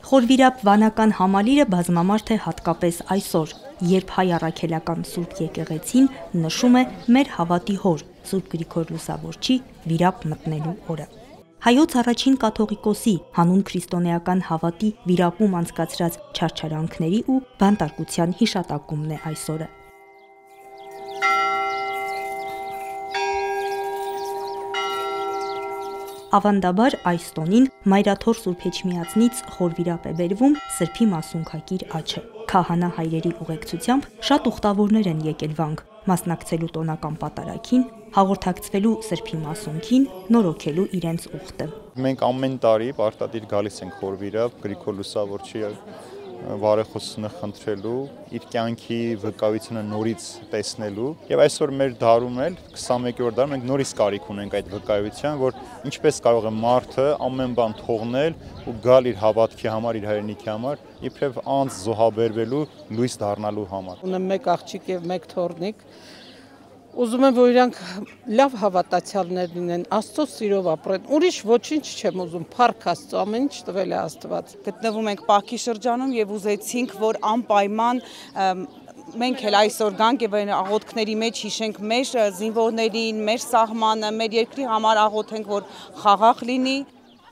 Խորվիրապ վանական համալիրը բազմամարդ է հատկապես այսօր, երբ հայ առաքելական Սուրբ եկեղեցին նշում է մեր հավատի հոր Սուրբ Գրիգոր Լուսավորչի վիրապ մտնելու օրը։ Հայոց առաջին կաթողիկոսի հանուն քրիստոնեական հավատի վիրապում անցկացրած չարչարանքների ու բանտարկության հիշատակումն է այսօրը։ Ավանդաբար այս տոնին Մայրաթոր Սուրբ Էջմիածնից խորվիրապ է բերվում Սրբի մասունքակիր աչը։ Քահանա հայրերի ուղեկցությամբ շատ ուխտավորներ են եկել վանք, մասնակցելու տոնական պատարագին, հաղորդակցվելու Սրբի մասունքին, նորոգելու իրենց ուխտը։ Մենք ամեն տարի պարտադիր գալիս ենք խորվիրապ Գրիգոր Լուսավորչի բարեխոսությունը խնդրելու, իր կյանքի վկայությունը նորից տեսնելու եւ այսօր մեր դարում էլ 21-րդ դարում մենք նորից կարիք ունենք այդ վկայության, որ ինչպես կարող է մարդը ամեն բան թողնել ու գալ իր հավատքի համար, իր հայրենիքի համար, իբրև անձ զոհաբերվելու, լույս դառնալու համար։ Ունեմ մեկ աղջիկ եւ մեկ թոռնիկ։ Ուզում եմ, որ իրանք լավ հավատացյալներ լինեն, Աստծո սիրով ապրեն, ուրիշ ոչինչ չեմ ուզում, փառք Աստծո, ամեն ինչ տվել է Աստված։ Գտնվում ենք Պարքի շրջանում եւ ուզեցինք, որ անպայման մենք էլ այսօր գանք եւ այն աղոթքների մեջ հիշենք մեր զինվորներին, մեր սահմանը, մեր երկրի համար աղոթենք, որ խաղաղ լինի։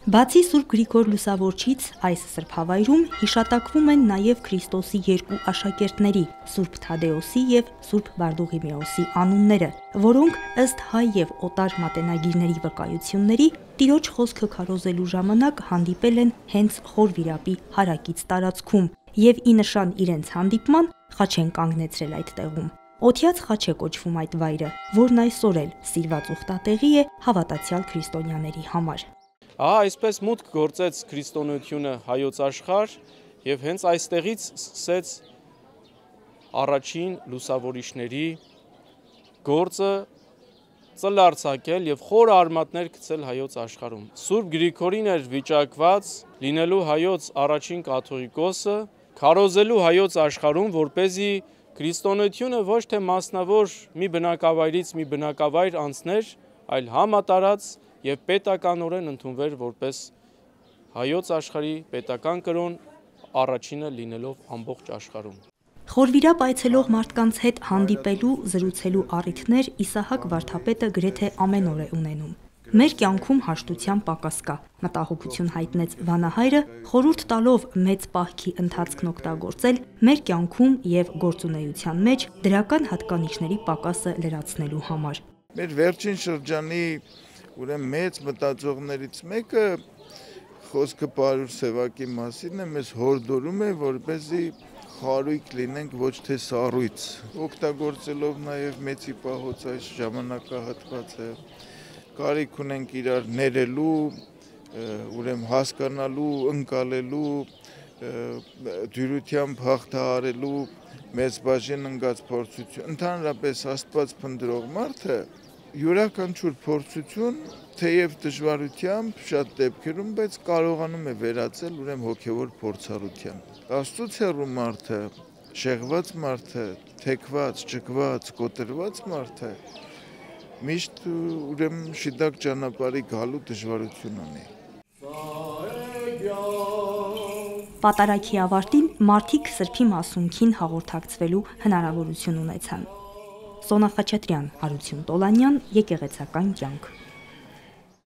Բացի Սուրբ Գրիգոր Լուսավորչից այս սրբավայրում հիշատակվում են նաև Քրիստոսի երկու աշակերտների՝ Սուրբ Թադեոսի եւ Սուրբ Բարդուղիմեոսի անունները, որոնք ըստ հայ եւ օտար մատենագիրների վկայությունների Տիրոջ խոսքը քարոզելու ժամանակ հանդիպել են հենց խորվիրապի հարակից տարածքում եւ ի նշան իրենց հանդիպման խաչ են կանգնեցրել այդ տեղում։ Օթյաց խաչ է կոչվում այդ վայրը, որն այսօր էլ սիրված ուխտատեղի է հավատացյալ քրիստոնյաների համար։ Այսպես մուտք գործեց քրիստոնեությունը հայոց աշխարհ եւ հենց այստեղից սկսեց առաջին լուսավորիչների գործը ծլարձակել եւ խոր արմատներ գցել հայոց աշխարհում։ Սուրբ Գրիգորին էր վիճակված լինելու հայոց առաջին կաթողիկոսը, քարոզելու հայոց աշխարհում, որպեսզի քրիստոնեությունը ոչ թե մասնավոր մի բնակավայրից մի բնակավայր անցներ, այլ համատարած եւ պետականորեն ընդունվեր որպես հայոց աշխարհի պետական կրոն առաջինը լինելով ամբողջ աշխարհում։ Խորվիրապ այցելող մարդկանց հետ հանդիպելու, զրուցելու առիթներ Իսահակ Վարդապետը գրեթե ամեն օր է ունենում։ Մեր կյանքում հաշտության պակաս կա, մտահոգություն հայտնեց վանահայրը, խորհուրդ տալով մեծ պահքի ընթացքն օգտագործել մեր կյանքում եւ գործունեության մեջ դրական հատկանիշների պակասը լրացնելու համար։ Մեր վերջին շրջանի ուրեմն մեծ մտածողներից մեկը խոսքը Պարուր Սևակի մասին է, մեզ հորդորում է, որպեսզի խարույկ լինենք, ոչ թե սառույց, օգտագործելով նաև մեծի պահոց այս ժամանակահատվածը, կարիք ունենք իրար ներելու, ուրեմն հասկանալու, ընկալելու, դյուրությամբ հաղթահարելու մեծ բաժին ընկած փորձություն, ընդհանրապես Աստված փնտրող մարդը յուրաքանչյուր փորձություն, թեև դժվարությամբ շատ դեպքերում, բայց կարողանում է վերածել ուրեմն հոգևոր փորձառության։ Աստծուց հեռու մարդը, շեղված մարդը, թեքված, ճկված, կոտրված մարդը միշտ ուրեմն շիդակ ճանապարհի գալու դժվարություն ունի։ Պատարագի ավարտին մարդիկ Սրբի մասունքին հաղորդակցվելու հնարավորություն ունեցան։ Սոնա Խաչատրյան, Հարություն Տոլանյան, Եկեղեցական կյանք։